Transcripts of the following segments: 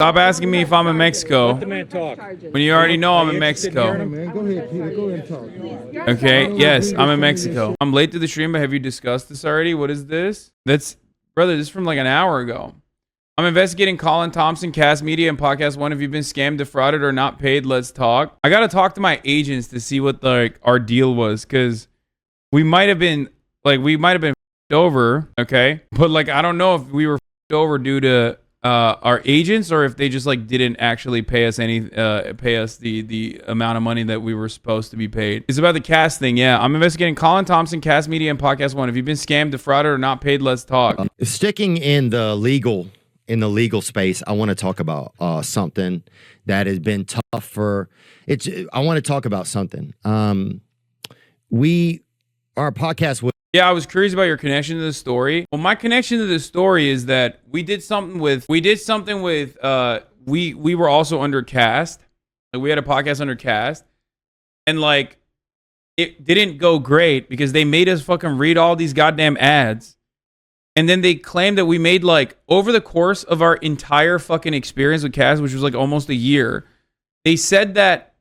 Stop asking me if I'm in Mexico. Let the man talk. When you already know I'm in Mexico. Man, go ahead, Peter. Go ahead and talk. Okay, yes, I'm in Mexico. I'm late to the stream, but have you discussed this already? What is this? Brother, this is from like an hour ago. I'm investigating Colin Thompson, Cast Media, and Podcast One. Have you been scammed, defrauded, or not paid? Let's talk. I got to talk to my agents to see what our deal was, because we might have been f***ed over, okay? But I don't know if we were f***ed over due to our agents, or if they just didn't actually pay us the amount of money that we were supposed to be paid. It's about the cast thing. Yeah, I'm investigating Colin Thompson, Cast Media, and Podcast One. Have you been scammed, defrauded, or not paid? Let's talk. Sticking in the legal space, I want to talk about something that has been tough for it's. I want to talk about something. Our podcast was. Yeah, I was curious about your connection to the story. Well, my connection to the story is that we did something with we were also under cast. We had a podcast under cast, and it didn't go great because they made us fucking read all these goddamn ads. And then they claimed that we made over the course of our entire fucking experience with cast, which was almost a year, they said that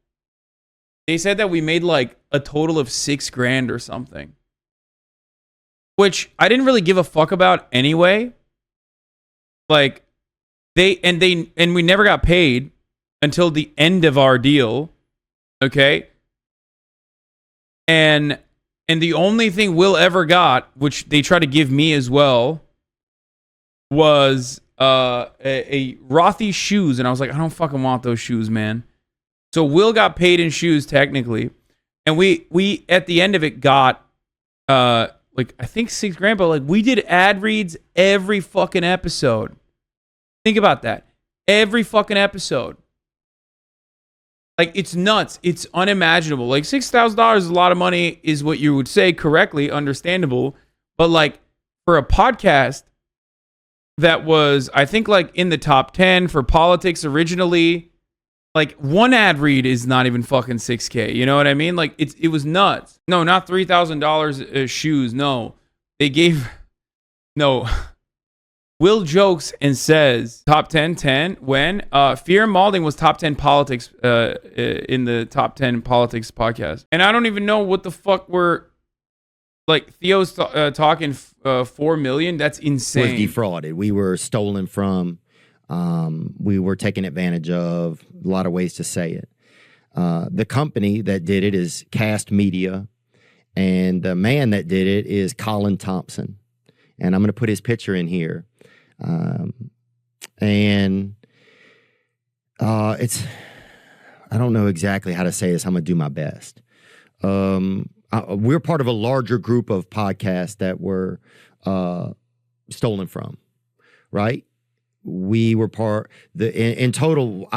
we made a total of $6,000 or something. Which I didn't really give a fuck about anyway. And we never got paid until the end of our deal. Okay? And the only thing Will ever got, which they tried to give me as well, was a Rothy shoes. And I was like, I don't fucking want those shoes, man. So Will got paid in shoes technically. And we at the end of it got I think $6,000, but we did ad reads every fucking episode. Think about that. Every fucking episode. It's nuts. It's unimaginable. $6,000 is a lot of money, is what you would say correctly, understandable. But for a podcast that was, I think in the top 10 for politics originally, one ad read is not even fucking $6,000. You know what I mean? It was nuts. No, not $3,000 shoes. No, they gave, no. Will jokes and says top 10 when Fear and Malding was top 10 politics in the top 10 politics podcast. And I don't even know what the fuck we're Theo's talking 4 million. That's insane. Was defrauded. We were stolen from. We were taken advantage of. A lot of ways to say it. The company that did it is Cast Media, and the man that did it is Colin Thompson. And I'm going to put his picture in here. It's, I don't know exactly how to say this. I'm going to do my best. We're part of a larger group of podcasts that were stolen from, right? We were in total,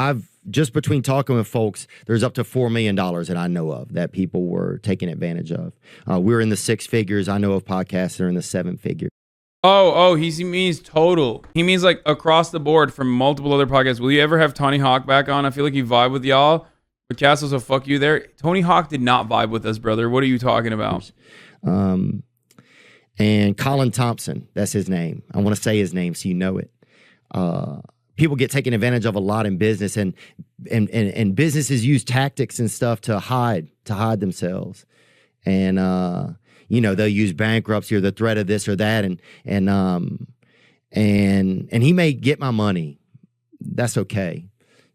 just between talking with folks, there's up to $4 million that I know of that people were taking advantage of. We're in the 6 figures. I know of podcasts that are in the 7 figures. Oh, he means total. He means across the board from multiple other podcasts. Will you ever have Tony Hawk back on? I feel like he vibe with y'all. But Castle, so fuck you there. Tony Hawk did not vibe with us, brother. What are you talking about? And Colin Thompson, that's his name. I want to say his name so you know it. People get taken advantage of a lot in business, and businesses use tactics and stuff to hide themselves. And they'll use bankruptcy or the threat of this or that, and he may get my money. That's okay.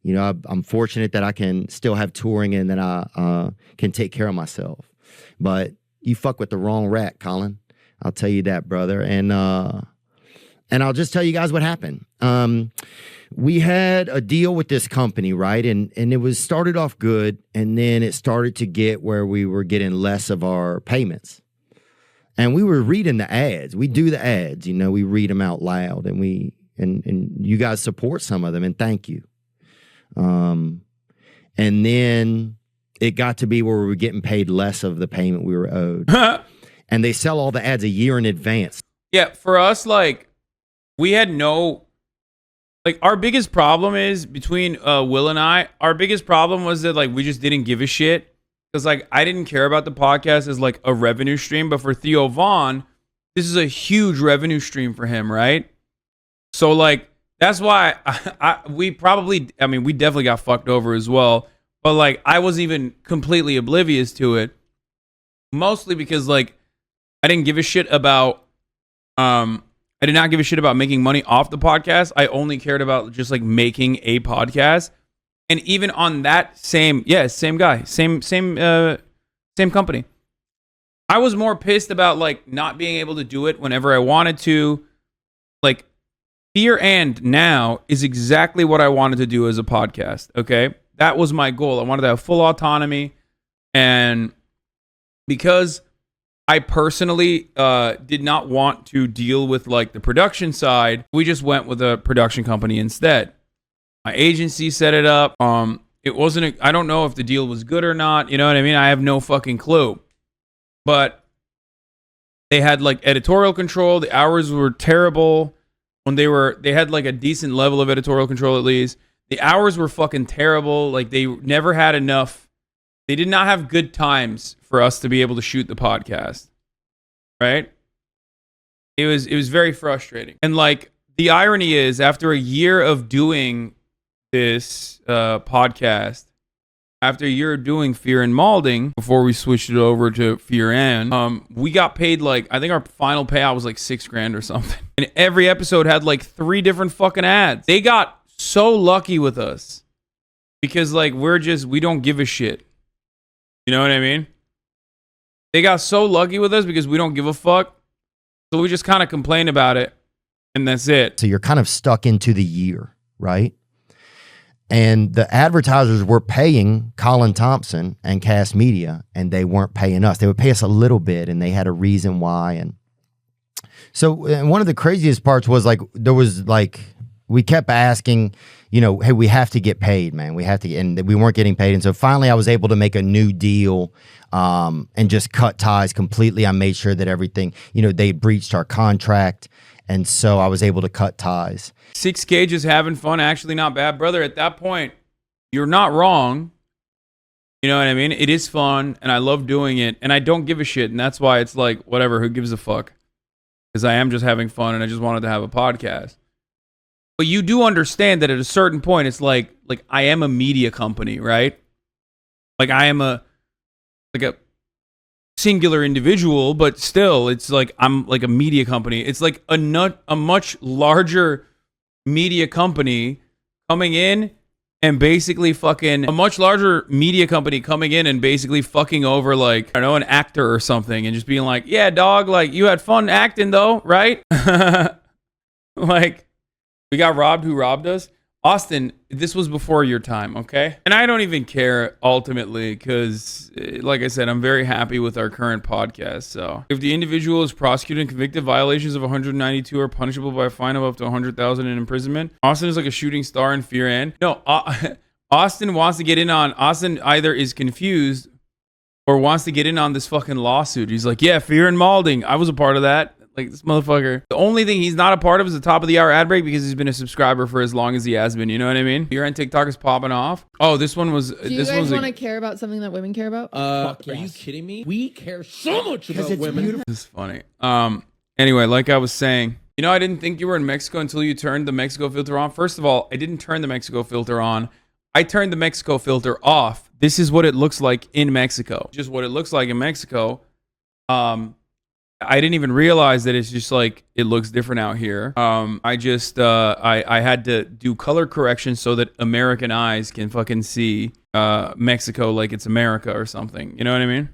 I'm fortunate that I can still have touring and that I can take care of myself. But you fuck with the wrong rat, Colin. I'll tell you that, brother. And I'll just tell you guys what happened. We had a deal with this company, right? And it was started off good, and then it started to get where we were getting less of our payments. And we were reading the ads. We do the ads, we read them out loud, and you guys support some of them, and thank you. And then it got to be where we were getting paid less of the payment we were owed. And they sell all the ads a year in advance. Yeah, for us, we had no... our biggest problem is between Will and I, our biggest problem was that we just didn't give a shit. Because I didn't care about the podcast as a revenue stream. But for Theo Vaughn, this is a huge revenue stream for him, right? So That's why we definitely got fucked over as well. But like, I was even completely oblivious to it, mostly because like, I didn't give a shit about, I did not give a shit about making money off the podcast. I only cared about just like making a podcast. And even on that same guy, same company. I was more pissed about like not being able to do it whenever I wanted to. Like, Here and Now is exactly what I wanted to do as a podcast. Okay, that was my goal. I wanted to have full autonomy, and because I personally did not want to deal with like the production side, we just went with a production company instead. My agency set it up. It wasn't. I don't know if the deal was good or not. You know what I mean? I have no fucking clue. But they had like editorial control. The hours were terrible. When they had like a decent level of editorial control at least. The hours were fucking terrible. Like they never had enough. They did not have good times for us to be able to shoot the podcast. Right? It was very frustrating. And like the irony is, after a year of doing this podcast, after a year of doing Fear and Malding, before we switched it over to Fear and, we got paid like, I think our final payout was like $6,000 or something. And every episode had like 3 different fucking ads. They got so lucky with us because like we don't give a shit. You know what I mean? They got so lucky with us because we don't give a fuck. So we just kind of complain about it and that's it. So you're kind of stuck into the year, right? And the advertisers were paying Colin Thompson and Cast Media, and they weren't paying us. They would pay us a little bit, and they had a reason why. And so and one of the craziest parts was like, there was like, we kept asking, you know, hey, we have to get paid, man. We have to, and we weren't getting paid. And so finally I was able to make a new deal and just cut ties completely. I made sure that everything, you know, they breached our contract. And so I was able to cut ties. 6K just having fun, actually not bad, brother. At that point, you're not wrong. You know what I mean? It is fun, and I love doing it, and I don't give a shit, and that's why it's like, whatever, who gives a fuck? Because I am just having fun, and I just wanted to have a podcast. But you do understand that at a certain point, it's like I am a media company, right? Like I am a singular individual, but still, it's like I'm like a media company. It's like a much larger media company coming in and basically fucking a much larger media company coming in and basically fucking over like, I don't know, an actor or something and just being like, yeah, dog, like you had fun acting though, right? Like we got robbed. Who robbed us? Austin, this was before your time, okay? And I don't even care ultimately because, like I said, I'm very happy with our current podcast. So if the individual is prosecuted and convicted, violations of 192 are punishable by a fine of up to 100,000 in imprisonment. Austin is like a shooting star in Fear and. No, Austin wants to get in on. Austin either is confused or wants to get in on this fucking lawsuit. He's like, yeah, Fear and Malding. I was a part of that. Like this motherfucker. The only thing he's not a part of is the top of the hour ad break because he's been a subscriber for as long as he has been. You know what I mean? Your end TikTok is popping off. Oh, this one was. Do you guys want to care about something that women care about? Are you kidding me? We care so much about women. Beautiful. This is funny. Anyway, like I was saying, you know, I didn't think you were in Mexico until you turned the Mexico filter on. First of all, I didn't turn the Mexico filter on. I turned the Mexico filter off. This is what it looks like in Mexico. Just what it looks like in Mexico. I didn't even realize that it's just like it looks different out here. I had to do color correction so that American eyes can fucking see Mexico like it's America or something. You know what I mean?